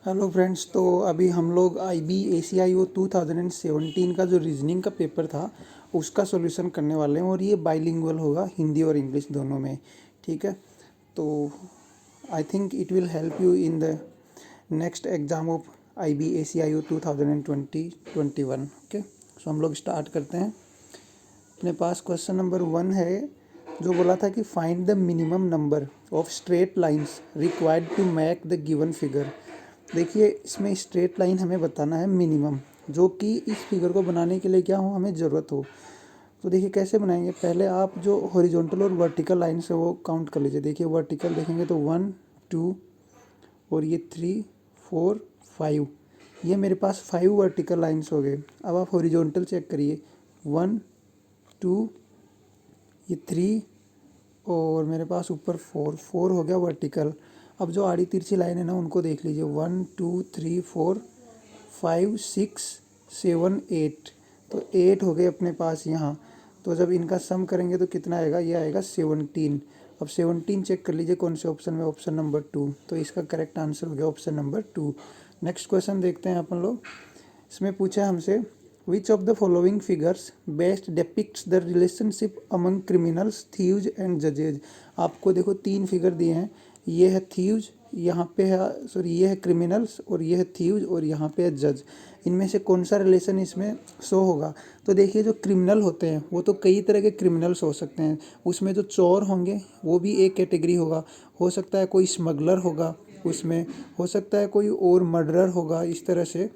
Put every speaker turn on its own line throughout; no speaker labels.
Hello friends. तो अभी हम लोग IB ACIO 2017 का जो रीजनिंग का पेपर था उसका सॉल्यूशन करने वाले हैं, और ये बाइलिंगुअल होगा, हिंदी और इंग्लिश दोनों में। ठीक है, तो I think it will help you in the next exam of IB ACIO 2021। Okay, so हम लोग स्टार्ट करते हैं। अपने पास क्वेश्चन नंबर 1 है, जो बोला था कि find the minimum number of straight lines required to make the given figure. देखिए, इसमें स्ट्रेट लाइन हमें बताना है मिनिमम, जो कि इस फिगर को बनाने के लिए क्या हो, हमें ज़रूरत हो। तो देखिए कैसे बनाएंगे। पहले आप जो हॉरिजॉन्टल और वर्टिकल लाइन है वो काउंट कर लीजिए। देखिए वर्टिकल देखेंगे तो 1 2 और ये 3 4 5, ये मेरे पास 5 वर्टिकल लाइन्स हो गए। अब आप हॉरिजॉन्टल चेक करिए, 1 2, ये 3 और मेरे पास ऊपर 4 हो गया वर्टिकल। अब जो आड़ी तिरछी लाइन है ना, उनको देख लीजिए, 1 2 3 4 5 6 7 8, तो 8 हो गए अपने पास यहाँ। तो जब इनका सम करेंगे तो कितना आएगा, ये आएगा 17। अब 17 चेक कर लीजिए कौन से ऑप्शन में, ऑप्शन नंबर 2। तो इसका करेक्ट आंसर हो गया ऑप्शन नंबर 2। नेक्स्ट क्वेश्चन देखते हैं अपन लोग। इसमें पूछा हमसे, which of the following figures best depicts the relationship among criminals, thieves and जजेज। आपको देखो 3 फिगर दिए हैं, ये है थीव्स, यहाँ पे है सॉरी ये है क्रिमिनल्स, और ये है थीव्स, और यहाँ पे है जज। इनमें से कौन सा रिलेशन इसमें शो होगा। तो देखिए, जो क्रिमिनल होते हैं वो तो कई तरह के क्रिमिनल्स हो सकते हैं। उसमें जो चोर होंगे वो भी एक कैटेगरी होगा, हो सकता है कोई स्मगलर होगा, उसमें हो सकता है कोई और मर्डरर होगा, इस तरह से।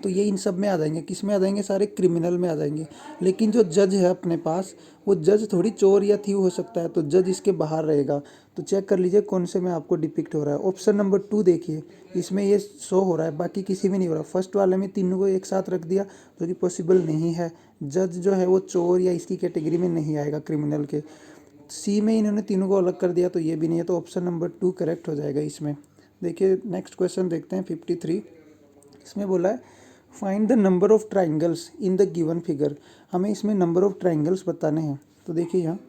तो ये इन सब में आ जाएंगे, किस में आ जाएंगे, सारे क्रिमिनल में आ जाएंगे। लेकिन जो जज है अपने पास, वो जज थोड़ी चोर या थीव हो सकता है, तो जज इसके बाहर रहेगा। तो चेक कर लीजिए कौन से में आपको डिपिक्ट हो रहा है। ऑप्शन नंबर 2 देखिए, इसमें ये शो हो रहा है, बाकी किसी में नहीं हो रहा। फर्स्ट वाले में तीनों को एक साथ रख दिया, जो कि पॉसिबल नहीं है। जज जो है वो चोर या इसकी कैटेगरी में नहीं आएगा, क्रिमिनल के। सी में इन्होंने तीनों को अलग कर दिया, तो ये भी नहीं है, तो ऑप्शन नंबर 2 करेक्ट हो जाएगा इसमें। देखिए नेक्स्ट क्वेश्चन देखते हैं 53। इसमें बोला है, find the number of triangles in the given figure. हमें इसमें नंबर ऑफ ट्राइंगल्स बताने हैं। तो देखिए यहाँ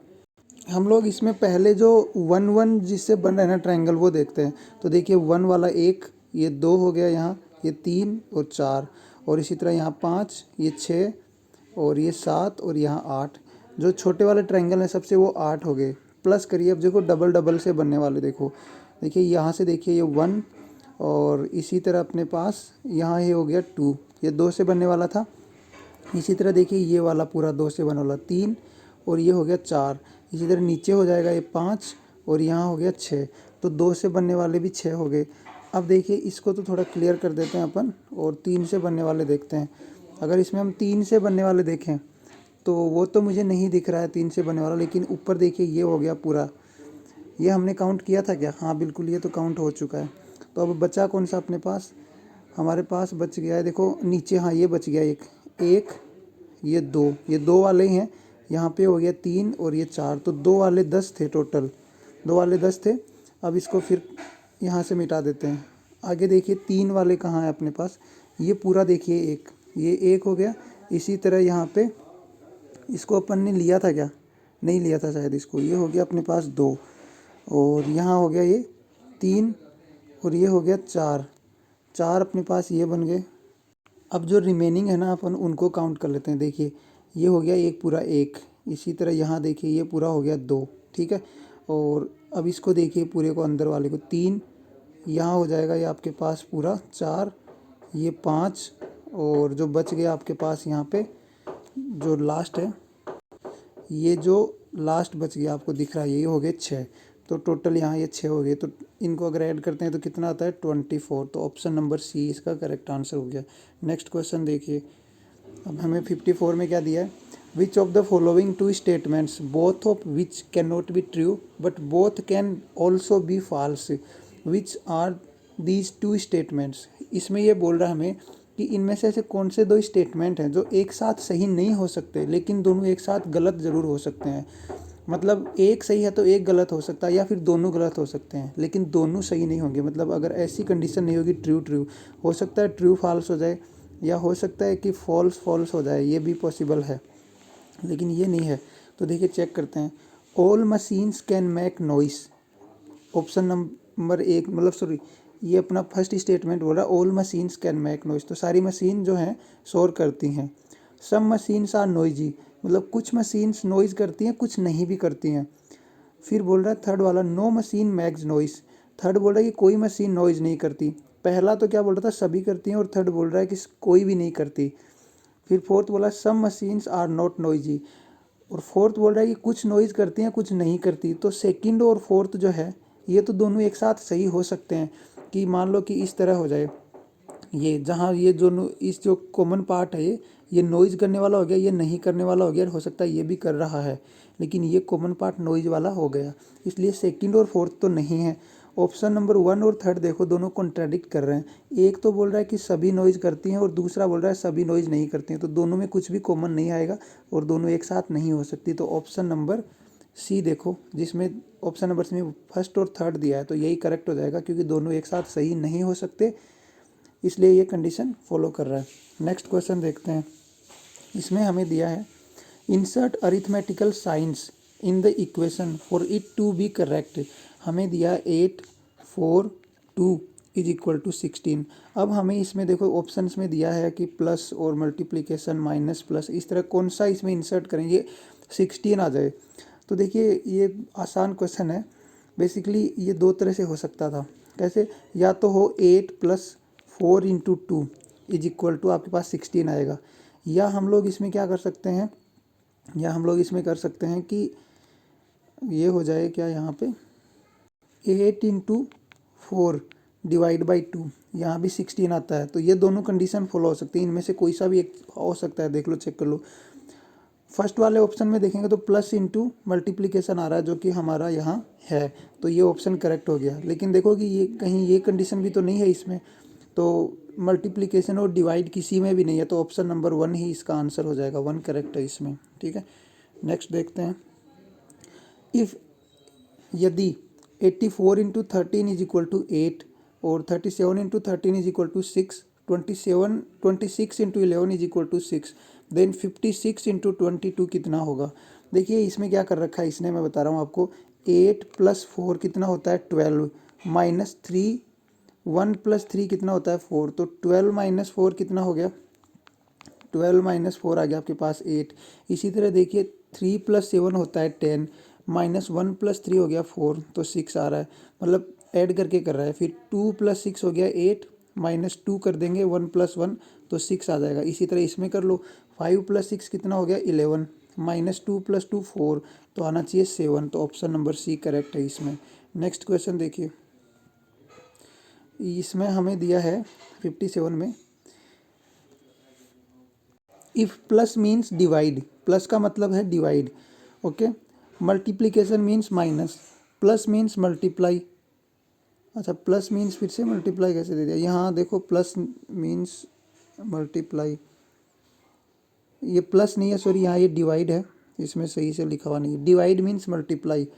हम लोग इसमें पहले जो 1 1 जिससे बन रहा है ना ट्राइंगल, वो देखते हैं। तो देखिए 1 वाला 1, ये 2 हो गया यहाँ, ये 3 और 4, और इसी तरह यहाँ 5, ये 6 और ये 7 और यहाँ 8। जो छोटे वाले ट्राइंगल हैं सबसे, वो 8 हो गए। प्लस करिए, अब देखो डबल डबल से बनने वाले देखो। देखिए यहाँ से देखिए ये 1, और इसी तरह अपने पास यहाँ ये हो गया 2, ये 2 से बनने वाला था। इसी तरह देखिए ये वाला पूरा 2 से बनने वाला 3, और ये हो गया 4। इसी तरह नीचे हो जाएगा ये 5, और यहाँ हो गया 6। तो 2 से बनने वाले भी 6 हो गए। अब देखिए इसको तो थोड़ा क्लियर कर देते हैं अपन, और 3 से बनने वाले देखते हैं। अगर इसमें हम 3 से बनने वाले देखें तो वो तो मुझे नहीं दिख रहा है 3 से बनने वाला, लेकिन ऊपर देखिए ये हो गया पूरा। ये हमने काउंट किया था क्या? हाँ बिल्कुल, ये तो काउंट हो चुका है। तो अब बचा कौन सा अपने पास? हमारे पास बच गया है, देखो नीचे, हाँ ये बच गया एक, ये 2, ये 2 वाले ही हैं। यहाँ पे हो गया 3 और ये 4, तो 2 वाले 10 थे टोटल, 2 वाले 10 थे। अब इसको फिर यहाँ से मिटा देते हैं। आगे देखिए 3 वाले कहाँ हैं अपने पास, ये पूरा देखिए एक, ये 1 हो गया। इसी तरह यहाँ पे इसको अपन ने लिया था क्या? नहीं लिया था शायद इसको। ये हो गया अपने पास 2, और यहाँ हो गया ये 3, और ये हो गया 4, 4 अपने पास ये बन गए। अब जो रिमेनिंग है ना, अपन उनको काउंट कर लेते हैं। देखिए ये हो गया एक पूरा 1, इसी तरह यहाँ देखिए ये पूरा हो गया 2, ठीक है। और अब इसको देखिए पूरे को, अंदर वाले को 3, यहाँ हो जाएगा ये आपके पास पूरा 4, ये 5, और जो बच गया आपके पास यहाँ पे जो लास्ट है, ये जो लास्ट बच गया आपको दिख रहा है, ये हो गए 6। तो टोटल यहाँ ये 6 हो गए। तो इनको अगर ऐड करते हैं तो कितना आता है? 24। तो ऑप्शन नंबर सी इसका करेक्ट आंसर हो गया। नेक्स्ट क्वेश्चन देखिए। अब हमें 54 में क्या दिया है, which of the following 2 statements both of which can not be true but both can also be false, which are these 2 statements. इसमें ये बोल रहा है हमें कि इनमें से ऐसे कौन से 2 स्टेटमेंट हैं जो एक साथ सही नहीं हो सकते, लेकिन दोनों एक साथ गलत ज़रूर हो सकते हैं। मतलब एक सही है तो एक गलत हो सकता है, या फिर दोनों गलत हो सकते हैं, लेकिन दोनों सही नहीं होंगे। मतलब अगर ऐसी कंडीशन नहीं होगी ट्रू ट्रू, हो सकता है ट्रू फॉल्स हो जाए, या हो सकता है कि फॉल्स फॉल्स हो जाए, ये भी पॉसिबल है, लेकिन ये नहीं है। तो देखिए चेक करते हैं। All machines can make noise, option number 1, मतलब सॉरी ये अपना फर्स्ट स्टेटमेंट बोल रहा है all machines can make noise, तो सारी मशीन जो हैं शोर करती हैं। सम मशीन्स आर नॉइजी, मतलब कुछ मशीन्स नॉइज करती हैं, कुछ नहीं भी करती हैं। फिर बोल रहा है थर्ड वाला no machine makes noise, third बोल रहा है कि कोई मशीन नॉइज नहीं करती। पहला तो क्या बोल रहा था, सभी करती हैं, और थर्ड बोल रहा है कि कोई भी नहीं करती। फिर फोर्थ बोला सम मशीन्स आर नॉट नॉइजी, और फोर्थ बोल रहा है कि कुछ नॉइज करती हैं, कुछ नहीं करती। तो सेकंड और फोर्थ जो है ये तो दोनों एक साथ सही हो सकते हैं, कि मान लो कि इस तरह हो जाए, ये जहाँ ये जो इस जो कॉमन पार्ट है ये नॉइज करने वाला हो गया, ये नहीं करने वाला हो गया, हो सकता है ये भी कर रहा है, लेकिन ये कॉमन पार्ट नॉइज वाला हो गया, इसलिए सेकंड और फोर्थ तो नहीं है। ऑप्शन नंबर 1 और थर्ड देखो दोनों कॉन्ट्राडिक्ट कर रहे हैं। एक तो बोल रहा है कि सभी नॉइज करती हैं और दूसरा बोल रहा है सभी नॉइज नहीं करती हैं, तो दोनों में कुछ भी कॉमन नहीं आएगा और दोनों एक साथ नहीं हो सकती। तो ऑप्शन नंबर सी देखो, जिसमें ऑप्शन नंबर सी में फर्स्ट और थर्ड दिया है, तो यही करेक्ट हो जाएगा, क्योंकि दोनों एक साथ सही नहीं हो सकते, इसलिए ये कंडीशन फॉलो कर रहा है। नेक्स्ट क्वेश्चन देखते हैं। इसमें हमें दिया है insert arithmetical signs in the equation for it to be correct. हमें दिया 8 4 2 इज इक्वल टू 16। अब हमें इसमें देखो ऑप्शंस में दिया है कि प्लस और मल्टीप्लिकेशन माइनस प्लस, इस तरह कौन सा इसमें इंसर्ट करेंगे 16 आ जाए। तो देखिए ये आसान क्वेश्चन है, बेसिकली ये दो तरह से हो सकता था। कैसे, या तो हो 8 + 4 × 2 इज इक्वल टू आपके पास 16 आएगा, या हम लोग इसमें क्या कर सकते हैं, या हम लोग इसमें कर सकते हैं कि ये हो जाए क्या, यहाँ पे 8 × 4 / 2, यहाँ भी 16 आता है। तो ये दोनों कंडीशन फॉलो हो सकती है, इनमें से कोई सा भी एक हो सकता है, देख लो चेक कर लो। फर्स्ट वाले ऑप्शन में देखेंगे तो प्लस इंटू मल्टीप्लिकेशन आ रहा है, जो कि हमारा यहाँ है, तो ये ऑप्शन करेक्ट हो गया। लेकिन देखो कि ये कहीं ये कंडीशन भी तो नहीं है इसमें, तो मल्टीप्लिकेशन और डिवाइड किसी में भी नहीं है, तो ऑप्शन नंबर 1 ही इसका आंसर हो जाएगा, 1 करेक्ट है इसमें। ठीक है, नेक्स्ट देखते हैं। इफ़, यदि 84 × 13 इज इक्वल टू 8 और 37 × 13 is equal to 6, 26 × 11 is equal to 6, then 56 × 22 कितना होगा। देखिए इसमें क्या कर रखा है इसने, मैं बता रहा हूँ आपको। 8 + 4 कितना होता है 12, -3, 1 + 3 कितना होता है 4, तो 12 - 4 कितना हो गया, 12 - 4 आ गया आपके पास 8। इसी तरह देखिए 3 + 7 होता है 10, -1 + 3 हो गया 4, तो 6 आ रहा है, मतलब ऐड करके कर रहा है। फिर 2 + 6 हो गया 8, -2 कर देंगे 1 + 1, तो 6 आ जाएगा। इसी तरह इसमें कर लो, 5 + 6 कितना हो गया 11, -2 + 2 4, तो आना चाहिए 7, तो ऑप्शन नंबर सी करेक्ट है इसमें। नेक्स्ट क्वेश्चन देखिए, इसमें हमें दिया है 57 में, if plus means divide, plus का मतलब है divide, okay, multiplication means minus, plus means multiply. अच्छा, प्लस मीन्स फिर से मल्टीप्लाई कैसे दे दिया, यहाँ देखो प्लस मीन्स मल्टीप्लाई, ये प्लस नहीं है, सॉरी यहाँ ये डिवाइड है, इसमें सही से लिखा हुआ नहीं है। डिवाइड मीन्स मल्टीप्लाई,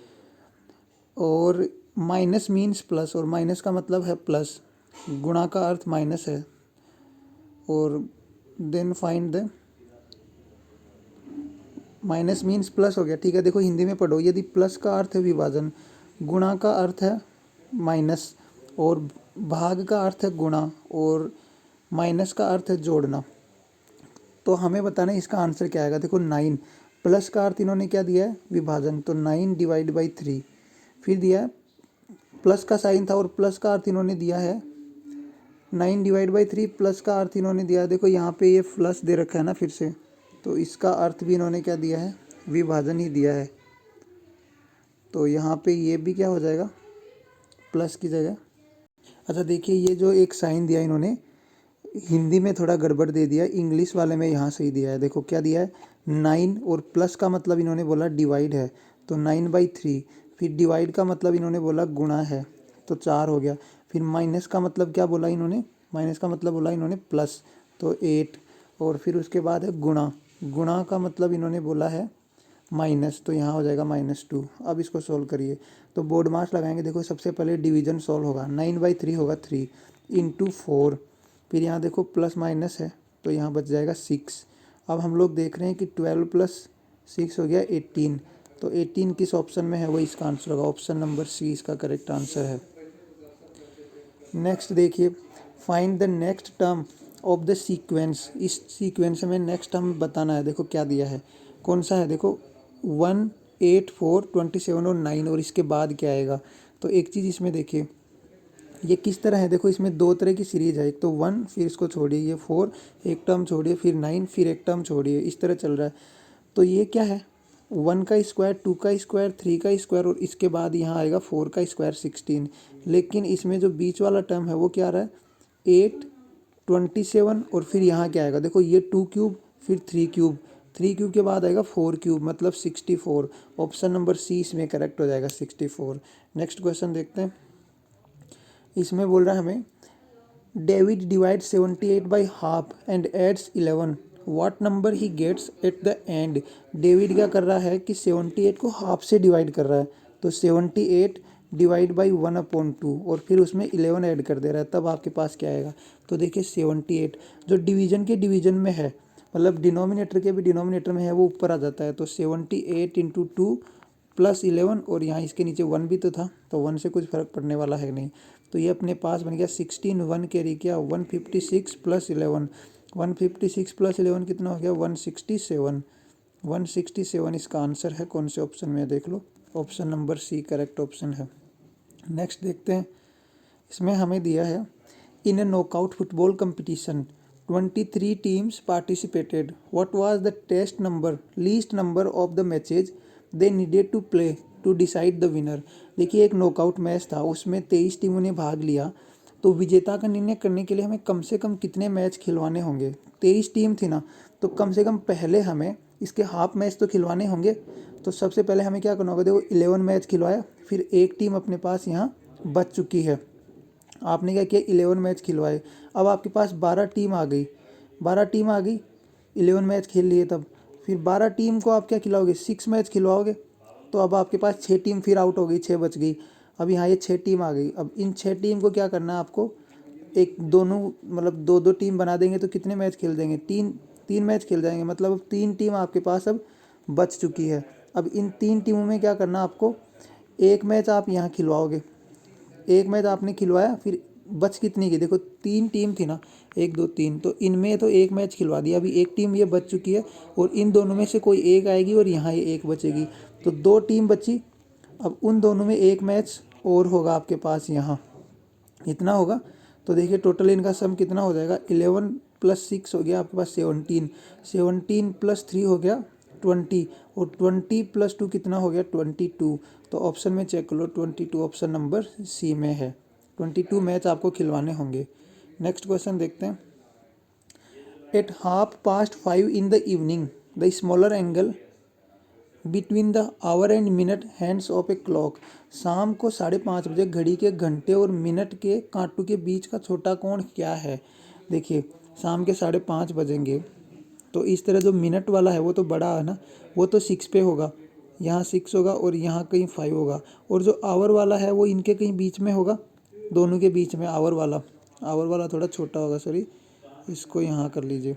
और माइनस मीन्स प्लस, और माइनस का मतलब है प्लस, गुणा का अर्थ माइनस है, और then find the, minus means plus हो गया। ठीक है, देखो हिंदी में पढ़ो, यदि प्लस का अर्थ है विभाजन, गुणा का अर्थ है माइनस, और भाग का अर्थ है गुणा, और माइनस का अर्थ है जोड़ना, तो हमें बताना है इसका आंसर क्या आएगा। देखो 9, प्लस का अर्थ इन्होंने क्या दिया है विभाजन, तो 9 / 3। फिर दिया है प्लस का साइन था और प्लस का अर्थ इन्होंने दिया है 9 / 3, प्लस का अर्थ इन्होंने दिया है, देखो यहाँ पे ये प्लस दे रखा है ना फिर से, तो इसका अर्थ भी इन्होंने क्या दिया है विभाजन ही दिया है, तो यहाँ पे ये भी क्या हो जाएगा प्लस की जगह। अच्छा देखिए, ये जो एक साइन दिया इन्होंने हिंदी में थोड़ा गड़बड़ दे दिया, इंग्लिश वाले में यहाँ सही दिया है। देखो क्या दिया है 9, और प्लस का मतलब इन्होंने बोला डिवाइड है, तो 9/3। फिर डिवाइड का मतलब इन्होंने बोला गुणा है, तो 4 हो गया। फिर माइनस का मतलब क्या बोला इन्होंने, माइनस का मतलब बोला इन्होंने प्लस, तो 8। और फिर उसके बाद है गुणा, गुणा का मतलब इन्होंने बोला है माइनस, तो यहाँ हो जाएगा -2। अब इसको सोल्व करिए, तो बोर्ड मास लगाएंगे। देखो सबसे पहले डिवीजन सोल्व होगा, 9/3 होगा 3 × 4, फिर यहाँ देखो प्लस माइनस है, तो यहाँ बच जाएगा 6। अब हम लोग देख रहे हैं कि 12 + 6 हो गया 18, तो 18 किस ऑप्शन में है वो इसका आंसर होगा, ऑप्शन नंबर सी इसका करेक्ट आंसर है। नेक्स्ट देखिए, find the next term of the sequence. इस सीक्वेंस में नेक्स्ट टर्म बताना है। देखो क्या दिया है, कौन सा है, देखो 1, 8, 4, 27 और 9, और इसके बाद क्या आएगा। तो एक चीज़ इसमें देखिए, ये किस तरह है, देखो इसमें दो तरह की सीरीज है, एक तो 1 फिर इसको छोड़िए, ये 4 एक टर्म छोड़िए, फिर 9 फिर एक टर्म छोड़िए, इस तरह चल रहा है। तो ये क्या है, 1 का स्क्वायर, 2 का स्क्वायर, 3 का स्क्वायर, और इसके बाद यहाँ आएगा 4 का स्क्वायर 16। लेकिन इसमें जो बीच वाला टर्म है वो क्या आ रहा है, 8, 27, और फिर यहाँ क्या आएगा, देखो ये 2 क्यूब फिर 3 क्यूब, 3 क्यूब के बाद आएगा 4 क्यूब, मतलब 64। ऑप्शन नंबर सी इसमें करेक्ट हो जाएगा, 64। नेक्स्ट क्वेश्चन देखते हैं। इसमें बोल रहा है हमें, David divide 78 by half and adds 11, what number he gets at the end. David क्या कर रहा है कि 78 को हाफ से डिवाइड कर रहा है, तो 78 डिवाइड बाई 1/2, और फिर उसमें 11 ऐड कर दे रहा है, तब आपके पास क्या आएगा। तो देखिए 78 जो डिवीजन के डिवीजन में है, मतलब डिनोमिनेटर के भी डिनोमिनेटर में है, वो ऊपर आ जाता है। तो 78 इंटू 2 प्लस 11, और यहाँ इसके नीचे 1 भी तो था, तो 1 से कुछ फर्क पड़ने वाला है नहीं। तो ये अपने पास बन गया 16, 1 कैरी किया, 156 प्लस 11, 156 प्लस 11 कितना हो गया, 167। 167 इसका आंसर है, कौन से ऑप्शन में देख लो, option number C correct option है। नेक्स्ट देखते हैं। इसमें हमें दिया है, in a knockout football competition 23 teams participated, what was the test number least number of the matches they needed to play to decide the winner. देखिए एक knockout match था, उसमें 23 टीमों ने भाग लिया, तो विजेता का निर्णय करने के लिए हमें कम से कम कितने मैच खिलवाने होंगे। 23 टीम थी ना, तो कम से कम पहले हमें इसके हाफ मैच तो खिलवाने होंगे। तो सबसे पहले हमें क्या करना होगा, देखो 11 मैच खिलवाया, फिर एक टीम अपने पास यहाँ बच चुकी है, आपने क्या किया 11 मैच खिलवाए। अब आपके पास 12 टीम आ गई, 12 टीम आ गई, 11 मैच खेल लिए, तब फिर 12 टीम को आप क्या खिलाओगे, 6 मैच खिलवाओगे। तो अब आपके पास 6 टीम फिर आउट हो गई, 6 बच गई। अब यहाँ ये 6 टीम आ गई, अब इन 6 टीम को क्या करना है आपको, एक दोनों मतलब दो दो टीम बना देंगे, तो कितने मैच खेल देंगे, तीन तीन मैच खेल जाएंगे, मतलब अब 3 टीम आपके पास अब बच चुकी है। अब इन 3 टीमों में क्या करना आपको, एक मैच आप यहाँ खिलवाओगे, एक मैच आपने खिलवाया, फिर बच कितनी की, देखो 3 टीम थी ना, 1, 2, 3, तो इनमें तो एक मैच खिलवा दिया, अभी एक टीम ये बच चुकी है, और इन दोनों में से कोई एक आएगी और यहाँ ये एक बचेगी, तो 2 टीम बची। अब उन दोनों में एक मैच और होगा आपके पास, यहाँ इतना होगा। तो देखिए टोटल इनका सम कितना हो जाएगा, 11 प्लस 6 हो गया आपके पास 17, 17 प्लस 3 हो गया 20, और 20 प्लस 2 कितना हो गया 22। तो ऑप्शन में चेक कर लो, 22 ऑप्शन नंबर सी में है, 22 मैच आपको खिलवाने होंगे। नेक्स्ट क्वेश्चन देखते हैं। At 5:30 in the evening the smaller angle between the hour and minute hands of a clock. शाम को 5:30 बजे घड़ी के घंटे और मिनट के कांटों के बीच का छोटा कोण क्या है। देखिए शाम के 5:30 बजेंगे, तो इस तरह जो मिनट वाला है वो तो बड़ा है ना, वो तो 6 पे होगा, यहाँ 6 होगा और यहाँ कहीं 5 होगा, और जो आवर वाला है वो इनके कहीं बीच में होगा, दोनों के बीच में आवर वाला थोड़ा छोटा होगा, सॉरी इसको यहाँ कर लीजिए,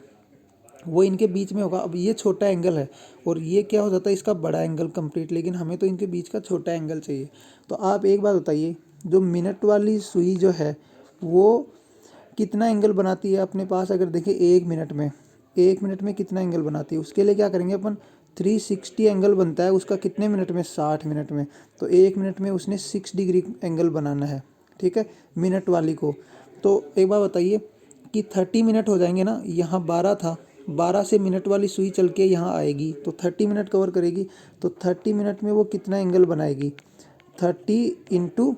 वो इनके बीच में होगा। अब ये छोटा एंगल है और ये क्या हो जाता है इसका बड़ा एंगल कंप्लीट, लेकिन हमें तो इनके बीच का छोटा एंगल चाहिए। तो आप एक बात बताइए, जो मिनट वाली सुई जो है वो कितना एंगल बनाती है अपने पास, अगर देखें 1 मिनट में कितना एंगल बनाती है, उसके लिए क्या करेंगे अपन, 360 एंगल बनता है उसका कितने मिनट में, 60 मिनट में। तो 1 मिनट में उसने 6 डिग्री एंगल बनाना है, ठीक है, मिनट वाली को। तो एक बार बताइए कि 30 मिनट हो जाएंगे ना, यहाँ 12 था, 12 से मिनट वाली सुई चल के यहाँ आएगी तो 30 मिनट कवर करेगी, तो 30 मिनट में वो कितना एंगल बनाएगी, 30 इंटू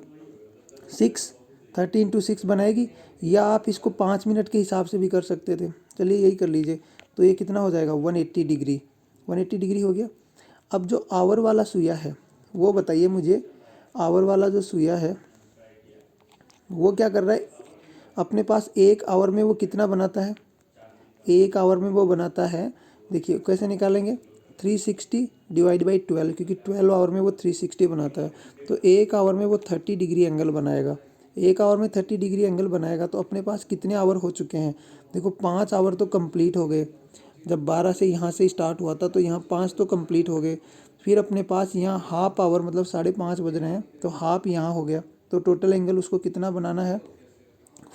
सिक्स बनाएगी, या आप इसको 5 मिनट के हिसाब से भी कर सकते थे, चलिए यही कर लीजिए। तो ये कितना हो जाएगा 180 डिग्री, 180 डिग्री हो गया। अब जो आवर वाला सुइया है वो बताइए मुझे, आवर वाला जो सुइया है वो क्या कर रहा है, अपने पास 1 आवर में वो कितना बनाता है, 1 आवर में वो बनाता है, देखिए कैसे निकालेंगे, 360 डिवाइड बाई 12, क्योंकि 12 आवर में वो 360 बनाता है, तो 1 आवर में वो 30 डिग्री एंगल बनाएगा। 1 आवर में 30 डिग्री एंगल बनाएगा, तो अपने पास कितने आवर हो चुके हैं, देखो 5 आवर तो कंप्लीट हो गए, जब 12 से यहाँ से स्टार्ट हुआ था तो यहाँ 5 तो कंप्लीट हो गए, फिर अपने पास यहाँ हाफ आवर मतलब 5:30 बज रहे हैं, तो हाफ यहाँ हो गया, तो टोटल एंगल उसको कितना बनाना है,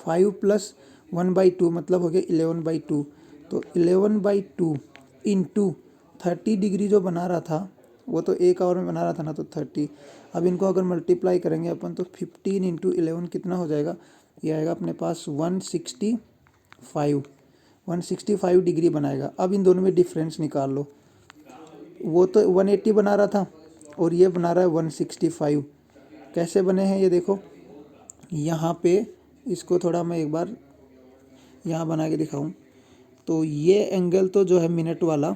5 प्लस 1/2 मतलब हो गया 11/2। तो 11/2 इंटू 30 डिग्री जो बना रहा था वो तो 1 आवर में बना रहा था ना, तो 30। अब इनको अगर मल्टीप्लाई करेंगे अपन तो 15 इंटू 11 कितना हो जाएगा, ये आएगा अपने पास 165 डिग्री बनाएगा। अब इन दोनों में डिफरेंस निकाल लो, वो तो 180 बना रहा था और ये बना रहा है 165। कैसे बने हैं ये देखो, यहाँ पे इसको थोड़ा मैं एक बार यहाँ बना के दिखाऊं तो ये एंगल तो जो है मिनट वाला,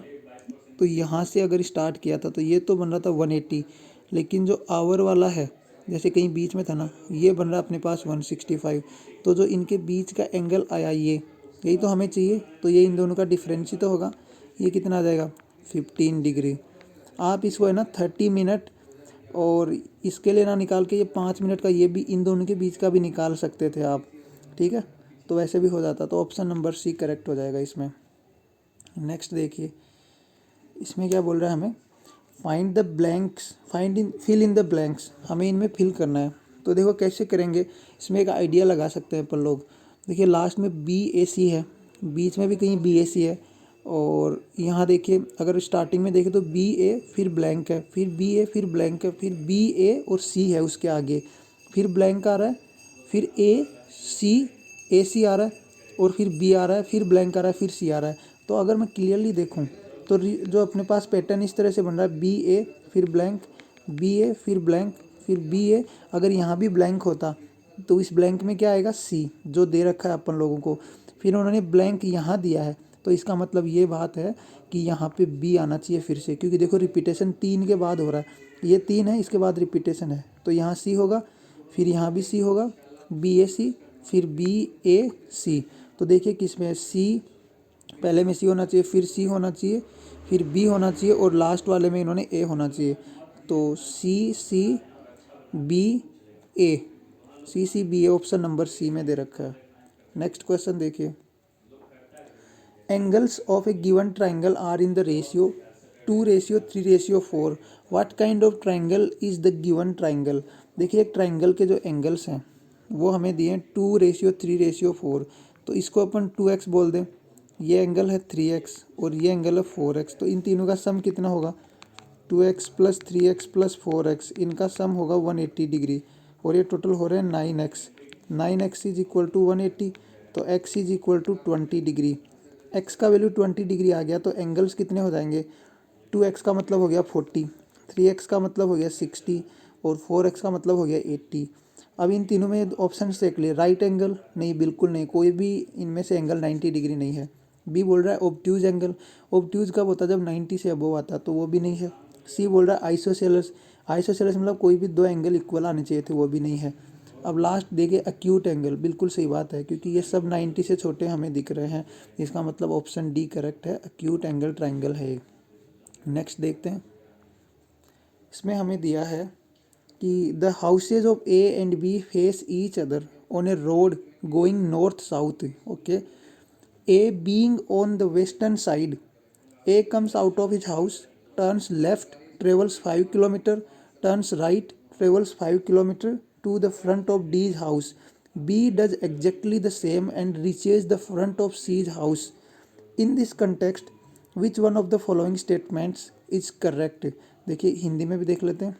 तो यहाँ से अगर स्टार्ट किया था तो ये तो बन रहा था 180, लेकिन जो आवर वाला है जैसे कहीं बीच में था ना, ये बन रहा अपने पास 165। तो जो इनके बीच का एंगल आया ये, यही तो हमें चाहिए, तो ये इन दोनों का डिफरेंस ही तो होगा। ये कितना आ जाएगा 15 डिग्री। आप इसको है ना 30 मिनट और इसके लिए ना निकाल के ये 5 मिनट का ये भी इन दोनों के बीच का भी निकाल सकते थे आप, ठीक है, तो वैसे भी हो जाता। तो ऑप्शन नंबर सी करेक्ट हो जाएगा इसमें। नेक्स्ट देखिए, इसमें क्या बोल रहा है हमें, फिल इन द ब्लैंक्स, हमें इनमें फिल करना है। तो देखो कैसे करेंगे, इसमें एक आइडिया लगा सकते हैं अपन लोग। देखिए लास्ट में BAC है, बीच में भी कहीं BAC है, और यहाँ देखिए अगर स्टार्टिंग में देखें तो BA फिर ब्लैंक है, फिर BA फिर ब्लैंक है, फिर BA और C है उसके आगे, फिर ब्लैंक आ रहा है, फिर AC आ रहा है, और फिर B आ रहा है, फिर ब्लैंक आ रहा है, फिर C आ रहा है। तो अगर मैं क्लियरली देखूँ तो जो अपने पास पैटर्न इस तरह से बन रहा है, BA फिर ब्लैंक, BA फिर ब्लैंक, फिर BA। अगर यहाँ भी ब्लैंक होता तो इस ब्लैंक में क्या आएगा, C जो दे रखा है अपन लोगों को, फिर उन्होंने ब्लैंक यहाँ दिया है, तो इसका मतलब ये बात है कि यहाँ पे B आना चाहिए फिर से, क्योंकि देखो रिपीटेशन 3 के बाद हो रहा है, ये 3 है, इसके बाद रिपीटेशन है, तो यहाँ C होगा, फिर यहाँ भी C होगा, BAC फिर BAC। तो देखिए किस में C, पहले में C होना चाहिए, फिर C होना चाहिए, फिर B होना चाहिए, और लास्ट वाले में इन्होंने A होना चाहिए। तो CCBA ऑप्शन नंबर C में दे रखा है। नेक्स्ट क्वेश्चन देखिए, angles of a given triangle are in the ratio 2:3:4, what kind of triangle is the given triangle. देखिए एक ट्राइंगल के जो एंगल्स हैं वो हमें दिए हैं 2:3:4, तो इसको अपन 2x बोल दें, ये एंगल है 3x और ये एंगल है 4x, तो इन तीनों का सम कितना होगा, 2x plus 3x plus 4x, इनका सम होगा 180 डिग्री, और ये टोटल हो रहे हैं 9x इज इक्वल टू 180, तो x is equal to 20 degree. x का वैल्यू 20 डिग्री आ गया, तो एंगल्स कितने हो जाएंगे, 2x का मतलब हो गया 40, 3x का मतलब हो गया 60, और 4x का मतलब हो गया 80। अब इन तीनों में ऑप्शन देख लिए, राइट एंगल नहीं, बिल्कुल नहीं, कोई भी इनमें से एंगल 90 डिग्री नहीं है। बी बोल रहा है ऑब्ट्यूज एंगल, ऑब्ट्यूज कब होता है, जब 90 से अबोव आता, तो वो भी नहीं है। सी बोल रहा है आइसोसेलस, आइसोसेलस मतलब कोई भी दो एंगल इक्वल आने चाहिए थे, वो भी नहीं है। अब लास्ट देखिए अक्यूट एंगल, बिल्कुल सही बात है, क्योंकि ये सब 90 से छोटे हमें दिख रहे हैं, इसका मतलब ऑप्शन डी करेक्ट है, अक्यूट एंगल ट्राइंगल है। नेक्स्ट देखते हैं, इसमें हमें दिया है कि the houses of A and B face each other on a road going north south. Okay, A being on the western side, A comes out of his house, turns left, travels 5 kilometer, turns right, travels 5 kilometer to the front of D's house. B does exactly the same and reaches the front of C's house. In this context, which one of the following statements is correct? देखिए हिंदी में भी देख लेते हैं।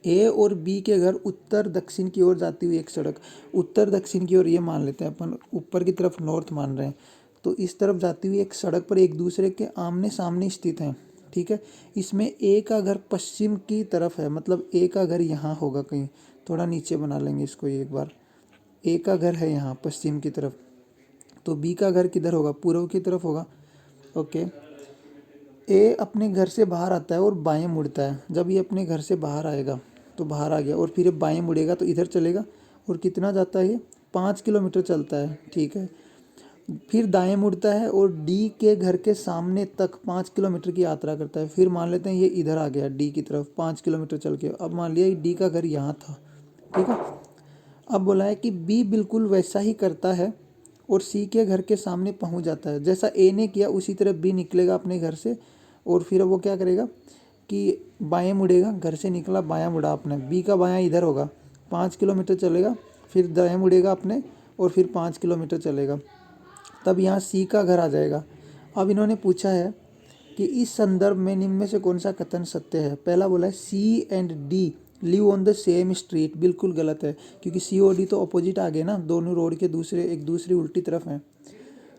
ए और B के घर उत्तर दक्षिण की ओर जाती हुई एक सड़क, उत्तर दक्षिण की ओर ये मान लेते हैं अपन, ऊपर की तरफ नॉर्थ मान रहे हैं, तो इस तरफ जाती हुई एक सड़क पर एक दूसरे के आमने सामने स्थित हैं, ठीक है। इसमें ए का घर पश्चिम की तरफ है, मतलब ए का घर यहाँ होगा कहीं, थोड़ा नीचे बना लेंगे इसको एक बार, ए का घर है यहाँ पश्चिम की तरफ, तो बी का घर किधर होगा, पूर्व की तरफ होगा। ओके, ए अपने घर से बाहर आता है और बाएं मुड़ता है, जब ये अपने घर से बाहर आएगा तो बाहर आ गया, और फिर ये बाएं मुड़ेगा तो इधर चलेगा, और कितना जाता है ये 5 किलोमीटर चलता है, ठीक है। फिर दाएं मुड़ता है और डी के घर के सामने तक 5 किलोमीटर की यात्रा करता है, फिर मान लेते हैं ये इधर आ गया डी की तरफ 5 किलोमीटर चल के, अब मान लिया डी का घर यहाँ था, ठीक है। अब बोला है कि बी बिल्कुल वैसा ही करता है और सी के घर के सामने पहुँच जाता है, जैसा ए ने किया उसी तरह बी निकलेगा अपने घर से, और फिर वो क्या करेगा कि बाएं मुड़ेगा, घर से निकला बायां मुड़ा अपने, बी का बायां इधर होगा, 5 किलोमीटर चलेगा, फिर दाएं मुड़ेगा अपने और फिर 5 किलोमीटर चलेगा, तब यहाँ सी का घर आ जाएगा। अब इन्होंने पूछा है कि इस संदर्भ में निम्न में से कौन सा कथन सत्य है। पहला बोला है C and D live on the same street, बिल्कुल गलत है, क्योंकि सी और डी तो अपोजिट आ गए ना, दोनों रोड के एक दूसरी उल्टी तरफ हैं।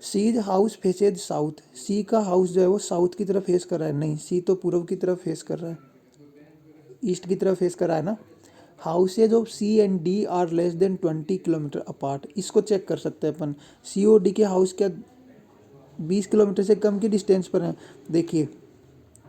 सीज हाउस फेसेज साउथ, सी का हाउस जो है वो साउथ की तरफ फेस कर रहा है, नहीं, सी तो पूर्व की तरफ फेस कर रहा है, ईस्ट की तरफ फेस कर रहा है ना। Houses of C and D are less than 20 kilometre apart, इसको चेक कर सकते हैं अपन। सी और डी के हाउस क्या 20 किलोमीटर से कम की डिस्टेंस पर हैं। देखिए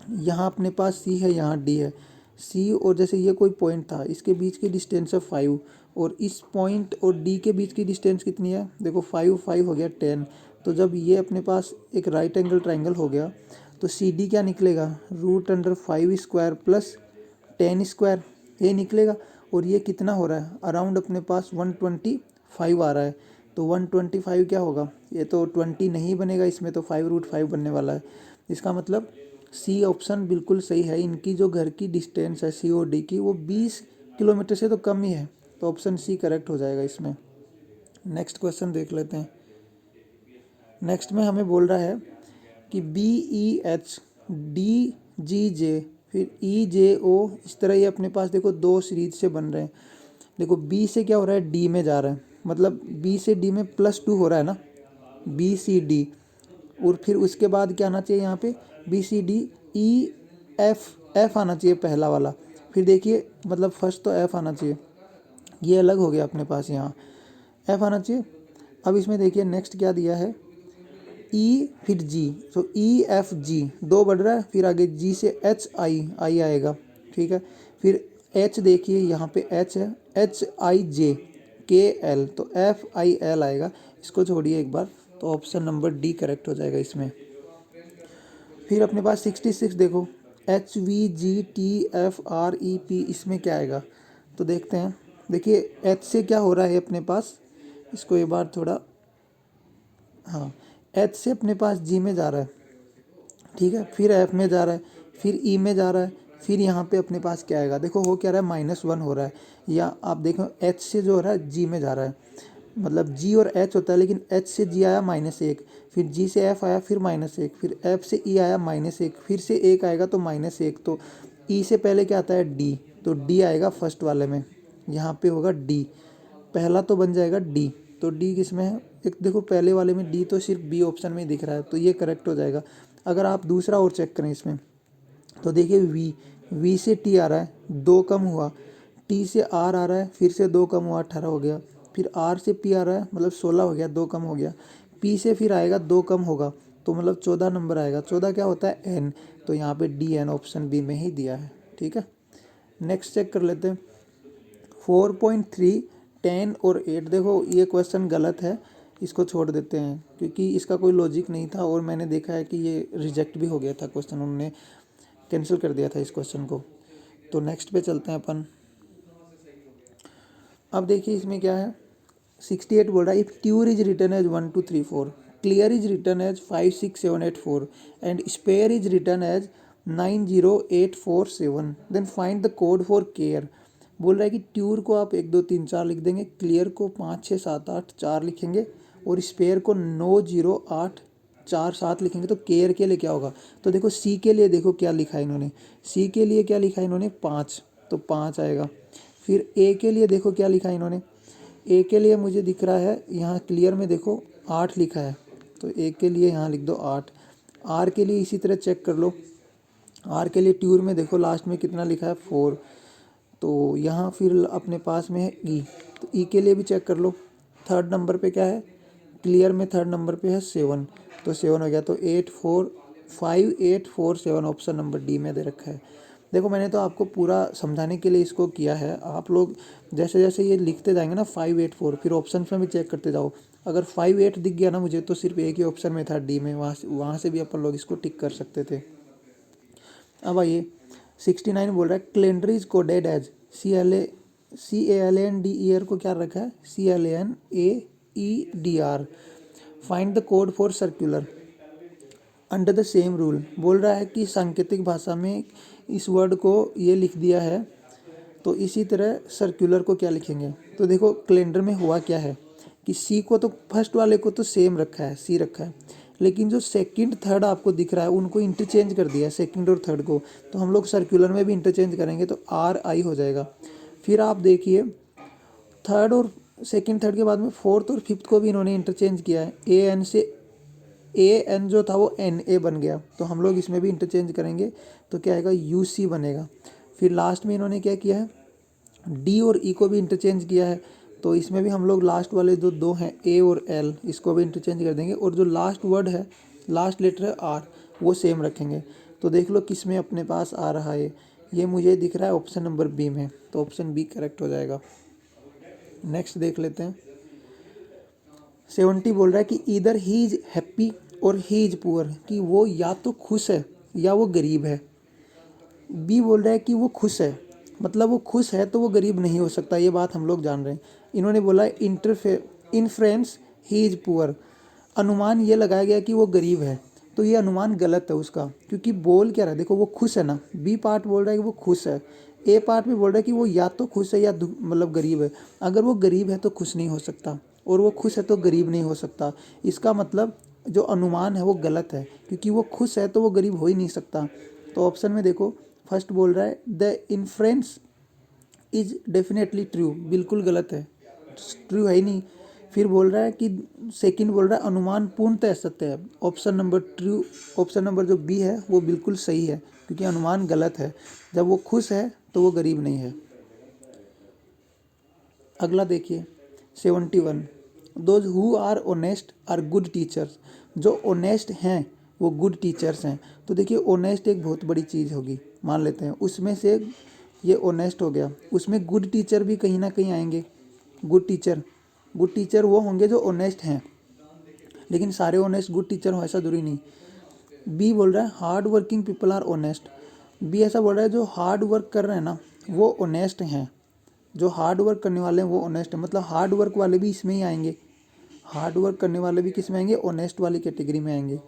यहाँ अपने पास सी है, यहाँ डी है। सी और जैसे ये कोई पॉइंट था, इसके बीच की डिस्टेंस है 5, और इस पॉइंट और डी के बीच की डिस्टेंस कितनी है, देखो 5 5 हो गया 10। तो जब ये अपने पास एक राइट एंगल ट्राइंगल हो गया तो सी डी क्या निकलेगा, √5 स्क्वायर प्लस 10 स्क्वायर, ये निकलेगा। और ये कितना हो रहा है, अराउंड अपने पास 125 आ रहा है। तो 125 क्या होगा, ये तो 20 नहीं बनेगा, इसमें तो 5√5 बनने वाला है। इसका मतलब सी ऑप्शन बिल्कुल सही है। इनकी जो घर की डिस्टेंस है सी और डी की वो 20 किलोमीटर से तो कम ही है, तो ऑप्शन सी करेक्ट हो जाएगा इसमें। नेक्स्ट क्वेश्चन देख लेते हैं। नेक्स्ट में हमें बोल रहा है कि BEH, DGJ, फिर EJO, इस तरह ये अपने पास देखो दो सीरीज से बन रहे हैं। देखो बी से क्या हो रहा है, डी में जा रहा है, मतलब बी से डी में +2 हो रहा है ना, BCD। और फिर उसके बाद क्या आना चाहिए यहाँ पे, BCDEF आना चाहिए पहला वाला। फिर देखिए मतलब फर्स्ट तो F आना चाहिए, ये अलग हो गया अपने पास, यहाँ F आना चाहिए। अब इसमें देखिए नेक्स्ट क्या दिया है, E फिर G, तो EFG 2 बढ़ रहा है, फिर आगे G से HI आएगा, ठीक है। फिर H देखिए यहाँ पे H है, HIJKL, तो FIL आएगा। इसको छोड़िए एक बार, तो ऑप्शन नंबर डी करेक्ट हो जाएगा इसमें। फिर अपने पास 66 देखो, HVGTFREP, इसमें क्या आएगा, तो देखते हैं। देखिए H से क्या हो रहा है अपने पास, इसको एक बार थोड़ा, हाँ, H से अपने पास G में जा रहा है, ठीक है, फिर F में जा रहा है, फिर E में जा रहा है, फिर यहाँ पे अपने पास क्या आएगा, देखो हो क्या रहा है, -1 हो रहा है। या आप देखो H से जो हो रहा है G में जा रहा है, मतलब G और H होता है, लेकिन H से G आया -1, फिर G से F आया फिर -1, फिर F से E आया -1, फिर से 1 आएगा तो -1, तो E से पहले क्या आता है D, तो D आएगा फर्स्ट वाले में, यहाँ पे होगा D, पहला तो बन जाएगा D। तो D किस में है, एक देखो पहले वाले में D तो सिर्फ B ऑप्शन में दिख रहा है, तो ये करेक्ट हो जाएगा। अगर आप दूसरा और चेक करें इसमें, तो देखिए V से T आ रहा है, 2 कम हुआ, T से R आ रहा है, फिर से 2 कम हुआ, 18 हो गया, फिर R से P आ रहा है, मतलब 16 हो गया, 2 कम हो गया, P से फिर आएगा 2 कम होगा, तो मतलब 14 नंबर आएगा। 14 क्या होता है, N, तो यहाँ पे DN ऑप्शन बी में ही दिया है, ठीक है। नेक्स्ट चेक कर लेते हैं। 4.3, 10 और 8, देखो ये क्वेश्चन गलत है, इसको छोड़ देते हैं, क्योंकि इसका कोई लॉजिक नहीं था, और मैंने देखा है कि ये रिजेक्ट भी हो गया था क्वेश्चन, उन्होंने कैंसिल कर दिया था इस क्वेश्चन को। तो नेक्स्ट पे चलते हैं अपन। अब देखिए इसमें क्या है, 68 बोल रहा है, if tour is written as 1 2 3 4, clear is written as 5 6 7 8 4 and spare is written as 9 0 8 4 7, then find the code for care. बोल रहा है कि ट्यूर को आप 1 2 3 4 लिख देंगे, क्लियर को 5 6 7 8 4 लिखेंगे, और स्पेयर को 9 0 8 4 7 लिखेंगे, तो केयर के लिए क्या होगा। तो देखो सी के लिए देखो क्या लिखा है इन्होंने, सी के लिए क्या लिखा है इन्होंने, 5, तो 5 आएगा। फिर ए के लिए देखो क्या लिखा है इन्होंने, ए के लिए मुझे दिख रहा है यहाँ क्लियर में देखो 8 लिखा है, तो ए के लिए यहाँ लिख दो 8। आर के लिए इसी तरह चेक कर लो, आर के लिए ट्यूर में देखो लास्ट में कितना लिखा है 4, तो यहाँ फिर अपने पास में है ई, तो ई के लिए भी चेक कर लो। थर्ड नंबर पे क्या है, क्लियर में थर्ड नंबर पे है 7, तो 7 हो गया, तो 8 4 5 8 4 7 ऑप्शन नंबर डी में दे रखा है। देखो मैंने तो आपको पूरा समझाने के लिए इसको किया है, आप लोग जैसे जैसे ये लिखते जाएंगे ना 5 8 4, फिर ऑप्शन में भी चेक करते जाओ। अगर 5 8 दिख गया ना मुझे, तो सिर्फ एक ही ऑप्शन में था डी में, वहाँ से भी अपन लोग इसको टिक कर सकते थे। अब आइए 69 बोल रहा है, calendar is coded as CALENDER को क्या रखा है, CLANEEDR, find the code for circular under the same rule. बोल रहा है कि सांकेतिक भाषा में इस वर्ड को ये लिख दिया है, तो इसी तरह सर्कुलर को क्या लिखेंगे। तो देखो कैलेंडर में हुआ क्या है, कि सी को तो फर्स्ट वाले को तो सेम रखा है, सी रखा है, लेकिन जो सेकंड थर्ड आपको दिख रहा है उनको इंटरचेंज कर दिया है, सेकंड और थर्ड को। तो हम लोग सर्कुलर में भी इंटरचेंज करेंगे तो आर आई हो जाएगा। फिर आप देखिए थर्ड और सेकंड थर्ड के बाद में फोर्थ और फिफ्थ को भी इन्होंने इंटरचेंज किया है, ए एन से ए एन जो था वो एन ए बन गया, तो हम लोग इसमें भी इंटरचेंज करेंगे तो क्या आएगा, यू सी बनेगा। फिर लास्ट में इन्होंने क्या किया है, डी और ई को भी इंटरचेंज किया है, तो इसमें भी हम लोग लास्ट वाले जो दो हैं ए और एल, इसको भी इंटरचेंज कर देंगे, और जो लास्ट वर्ड है, लास्ट लेटर है आर, वो सेम रखेंगे। तो देख लो किस में अपने पास आ रहा है, ये मुझे दिख रहा है ऑप्शन नंबर बी में, तो ऑप्शन बी करेक्ट हो जाएगा। नेक्स्ट देख लेते हैं। 70 बोल रहा है कि इधर ही इज हैप्पी और ही इज पुअर, कि वो या तो खुश है या वो गरीब है। बी बोल रहा है कि वो खुश है, मतलब वो खुश है तो वो गरीब नहीं हो सकता, ये बात हम लोग जान रहे हैं। इन्होंने बोला है इनफ्रेंस ही इज पुअर, अनुमान ये लगाया गया कि वो गरीब है, तो ये अनुमान गलत है उसका, क्योंकि बोल क्या रहा है, देखो वो खुश है ना, बी पार्ट बोल रहा है कि वो खुश है, ए पार्ट में बोल रहा है कि वो या तो खुश है या मतलब गरीब है। अगर वो गरीब है तो खुश नहीं हो सकता, और वो खुश है तो गरीब नहीं हो सकता, इसका मतलब जो अनुमान है वो गलत है, क्योंकि वो खुश है तो वो गरीब हो ही नहीं सकता। तो ऑप्शन में देखो फर्स्ट बोल रहा है the inference is definitely true, बिल्कुल गलत है, ट्रू है ही नहीं। फिर बोल रहा है कि सेकंड बोल रहा है अनुमान पूर्णतः सत्य है, option number true, option number जो बी है वो बिल्कुल सही है, क्योंकि अनुमान गलत है, जब वो खुश है तो वो गरीब नहीं है। अगला देखिए 71, those who are honest are good teachers, जो ऑनेस्ट हैं वो गुड टीचर्स हैं। तो देखिए ऑनेस्ट एक बहुत बड़ी चीज़ होगी, मान लेते हैं उसमें से ये ऑनेस्ट हो गया, उसमें गुड टीचर भी कहीं ना कहीं आएंगे। गुड टीचर वो होंगे जो ऑनेस्ट हैं, लेकिन सारे ऑनेस्ट गुड टीचर हो ऐसा जरूरी नहीं। बी बोल रहा है hard working people are honest, B ऐसा बोल रहा है जो हार्ड वर्क कर रहे हैं ना वो ऑनेस्ट हैं, जो हार्ड वर्क करने वाले हैं वो ऑनेस्ट है, मतलब हार्ड वर्क वाले भी इसमें ही आएंगे, हार्ड वर्क करने वाले भी किस में आएंगे, ऑनेस्ट वाली कैटेगरी में आएंगे।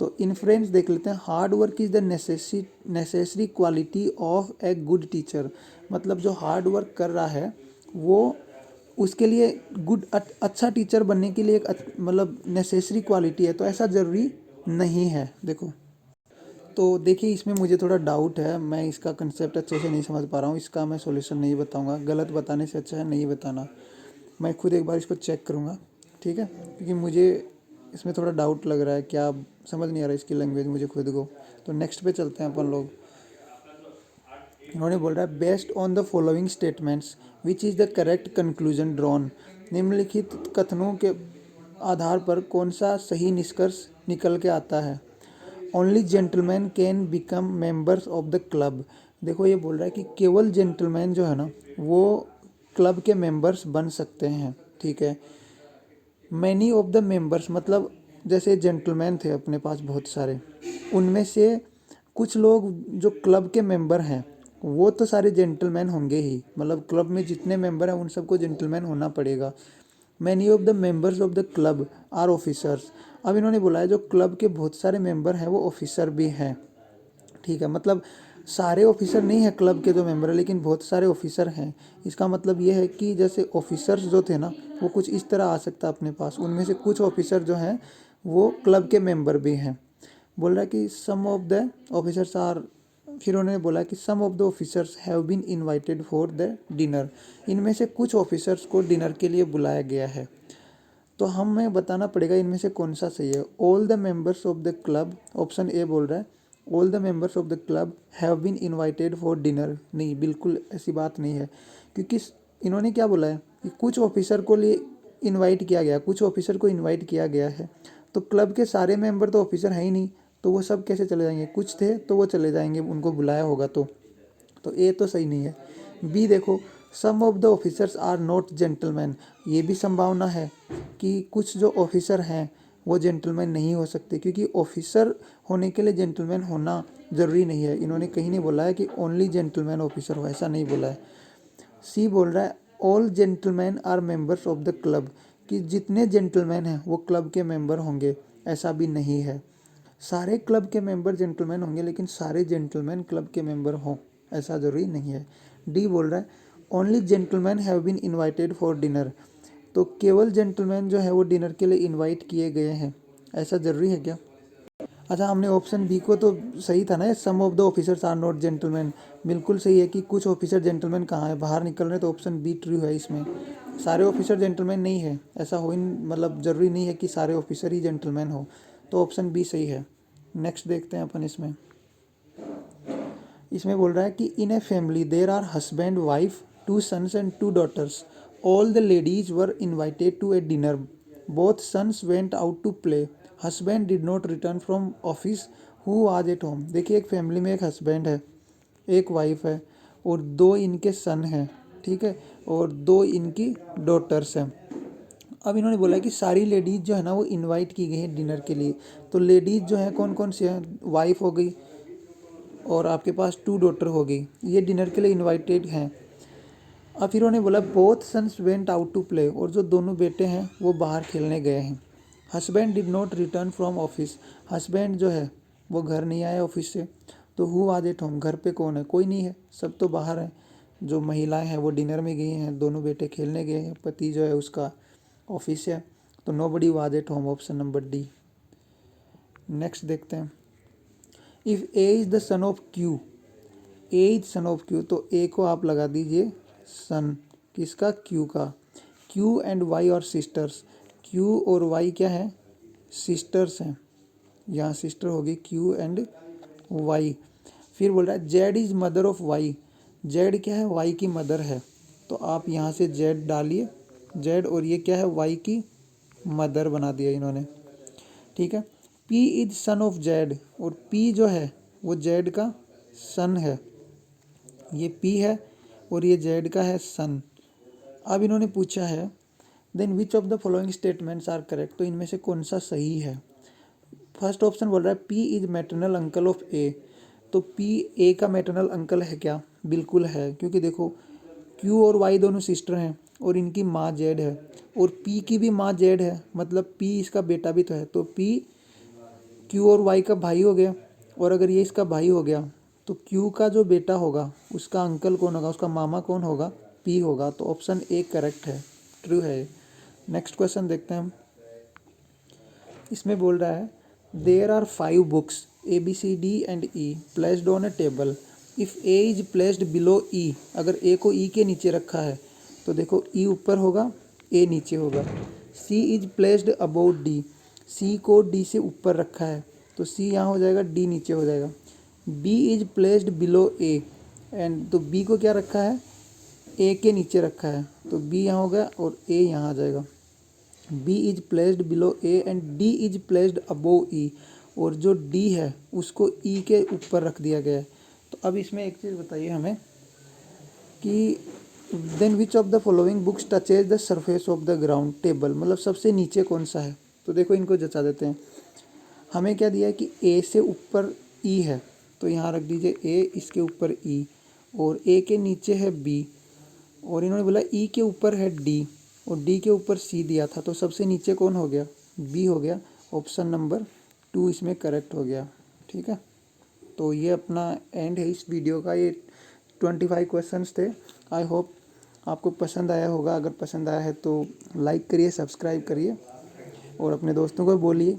तो इन्फ्रेंस देख लेते हैं, hard work is the necessary quality of a good teacher, मतलब जो हार्ड वर्क कर रहा है वो उसके लिए अच्छा टीचर बनने के लिए एक मतलब नेसेसरी क्वालिटी है, तो ऐसा ज़रूरी नहीं है। देखो तो देखिए इसमें मुझे थोड़ा डाउट है, मैं इसका कंसेप्ट अच्छे से नहीं समझ पा रहा हूँ, इसका मैं सॉल्यूशन नहीं बताऊँगा, गलत बताने से अच्छा है नहीं बताना, मैं खुद एक बार इसको चेक करूँगा, ठीक है, क्योंकि मुझे इसमें थोड़ा डाउट लग रहा है, क्या समझ नहीं आ रहा इसकी लैंग्वेज मुझे खुद को। तो नेक्स्ट पे चलते हैं अपन लोग। इन्होंने बोल रहा है based on the following statements which is the correct conclusion drawn, निम्नलिखित कथनों के आधार पर कौन सा सही निष्कर्ष निकल के आता है। Only gentleman can become members of the club, देखो ये बोल रहा है कि केवल जेंटलमैन जो है ना वो क्लब के मेंबर्स बन सकते हैं, ठीक है। मैनी ऑफ द मेंबर्स, मतलब जैसे जेंटलमैन थे अपने पास बहुत सारे, उनमें से कुछ लोग जो क्लब के मेंबर हैं वो तो सारे जेंटलमैन होंगे ही, मतलब क्लब में जितने मेंबर हैं उन सबको जेंटलमैन होना पड़ेगा। Many of the members of the club are officers, अब इन्होंने बोला है जो क्लब के बहुत सारे मेंबर हैं वो ऑफिसर भी हैं, ठीक है, मतलब सारे ऑफिसर नहीं है क्लब के जो मेंबर है, लेकिन बहुत सारे ऑफिसर हैं। इसका मतलब ये है कि जैसे ऑफिसर्स जो थे ना वो कुछ इस तरह आ सकता है अपने पास, उनमें से कुछ ऑफिसर जो हैं वो क्लब के मेंबर भी हैं। बोल रहा है कि some of the officers are, फिर उन्होंने बोला कि some of the officers have been invited for the dinner, इनमें से कुछ ऑफिसर्स को डिनर के लिए बुलाया गया है। तो हमें बताना पड़ेगा इनमें से कौन सा सही है। All the members of the club, option A बोल रहा है all the members of the club have been invited for dinner, नहीं बिल्कुल ऐसी बात नहीं है, क्योंकि इन्होंने क्या बोला है कि कुछ ऑफिसर को लिए इनवाइट किया गया, कुछ ऑफिसर को इनवाइट किया गया है, तो क्लब के सारे मेंबर तो ऑफिसर हैं ही नहीं, तो वो सब कैसे चले जाएंगे, कुछ थे तो वो चले जाएंगे, उनको बुलाया होगा तो ए तो सही नहीं है। बी देखो some of the officers are not gentlemen, ये भी संभावना है कि कुछ जो ऑफिसर हैं वो जेंटलमैन नहीं हो सकते, क्योंकि ऑफिसर होने के लिए जेंटलमैन होना ज़रूरी नहीं है, इन्होंने कहीं नहीं बोला है कि ओनली जेंटलमैन ऑफिसर हो, ऐसा नहीं बोला है। सी बोल रहा है all gentleman are members of the club, कि जितने जेंटलमैन हैं वो क्लब के मेंबर होंगे, ऐसा भी नहीं है। सारे क्लब के मेंबर जेंटलमैन होंगे लेकिन सारे जेंटलमैन क्लब के मेंबर हों, ऐसा ज़रूरी नहीं है। डी बोल रहा है only gentleman have been invited for dinner, तो केवल जेंटलमैन जो है वो डिनर के लिए इनवाइट किए गए हैं, ऐसा ज़रूरी है क्या? अच्छा, हमने ऑप्शन बी को तो सही था ना, some of the officers are not gentlemen, बिल्कुल सही है कि कुछ ऑफिसर जेंटलमैन कहाँ है, बाहर निकल रहे हैं, तो ऑप्शन बी ट्रू है इसमें। सारे ऑफिसर जेंटलमैन नहीं है, ऐसा हो मतलब ज़रूरी नहीं है कि सारे ऑफिसर ही जेंटलमैन हो, तो ऑप्शन बी सही है। नेक्स्ट देखते हैं अपन इसमें। इसमें बोल रहा है कि in a family there are husband wife 2 sons and 2 daughters, all the ladies were invited to a dinner, both sons went out to play, husband did not return from office, who was at home. देखिए, एक family में एक husband है, एक wife है और 2 इनके सन हैं, ठीक है, और 2 इनकी डॉटर्स हैं। अब इन्होंने बोला है कि सारी लेडीज़ जो है ना वो इनवाइट की गई हैं डिनर के लिए। तो लेडीज़ जो हैं कौन कौन सी हैं? वाइफ हो गई और आपके पास 2 डॉटर हो गई, ये डिनर के लिए इनवाइटेड हैं। अब फिर उन्होंने बोला both sons went out to play, और जो दोनों बेटे हैं वो बाहर खेलने गए हैं। Husband did not return from office, husband जो है वो घर नहीं आए ऑफिस से। तो हु वाज एट होम, घर पे कौन है? कोई नहीं है, सब तो बाहर हैं। जो महिलाएं हैं वो डिनर में गई हैं, दोनों बेटे खेलने गए हैं, पति जो है उसका ऑफिस है। तो nobody was at home, option number D. Next देखते हैं। If A is the son of Q, A is son of Q, तो ए को आप लगा दीजिए सन, किसका? क्यू का। क्यू एंड वाई और सिस्टर्स, क्यू और वाई क्या है? सिस्टर्स हैं, यहाँ सिस्टर होगी क्यू एंड वाई। फिर बोल रहा है Z is mother of Y, Z क्या है? वाई की मदर है, तो आप यहाँ से जेड डालिए, जेड, और ये क्या है? वाई की मदर बना दिया इन्होंने, ठीक है। P is son of Z, और पी जो है वो जेड का सन है, ये पी है और ये जेड का है सन। अब इन्होंने पूछा है then which of the following statements are correct, तो इनमें से कौन सा सही है? फर्स्ट ऑप्शन बोल रहा है P is maternal uncle of A, तो पी ए का मैटरनल अंकल है क्या? बिल्कुल है, क्योंकि देखो क्यू और वाई दोनों सिस्टर हैं और इनकी माँ जेड है, और पी की भी माँ जेड है, मतलब पी इसका बेटा भी तो है, तो पी क्यू और वाई का भाई हो गया, और अगर ये इसका भाई हो गया तो क्यू का जो बेटा होगा उसका अंकल कौन होगा? उसका मामा कौन होगा? पी होगा, तो ऑप्शन ए करेक्ट है, ट्रू है। नेक्स्ट क्वेश्चन देखते हैं हम। इसमें बोल रहा है there are 5 books A B C D and E placed on a table, if A is placed below E, अगर ए को ई के नीचे रखा है तो देखो ई ऊपर होगा, ए नीचे होगा। सी इज प्लेस्ड अबाउट डी, सी को डी से ऊपर रखा है तो सी यहाँ हो जाएगा, डी नीचे हो जाएगा। B is placed below A, and तो बी को क्या रखा है? ए के नीचे रखा है, तो बी यहाँ हो गया और ए यहाँ आ जाएगा। B is placed below A and D is placed above E, और जो डी है उसको ई के ऊपर रख दिया गया है। तो अब इसमें एक चीज़ बताइए हमें कि then which of the following books touches the surface of the ground table, मतलब सबसे नीचे कौन सा है? तो देखो इनको जचा देते हैं। हमें क्या दिया है कि ए से ऊपर ई है, तो यहाँ रख दीजिए ए, इसके ऊपर ई, और ए के नीचे है बी, और इन्होंने बोला ई के ऊपर है डी, और डी के ऊपर सी दिया था, तो सबसे नीचे कौन हो गया? बी हो गया। ऑप्शन नंबर 2 इसमें करेक्ट हो गया, ठीक है। तो ये अपना एंड है इस वीडियो का, ये 25 क्वेश्चंस थे। आई होप आपको पसंद आया होगा, अगर पसंद आया है तो लाइक करिए, सब्सक्राइब करिए और अपने दोस्तों को बोलिए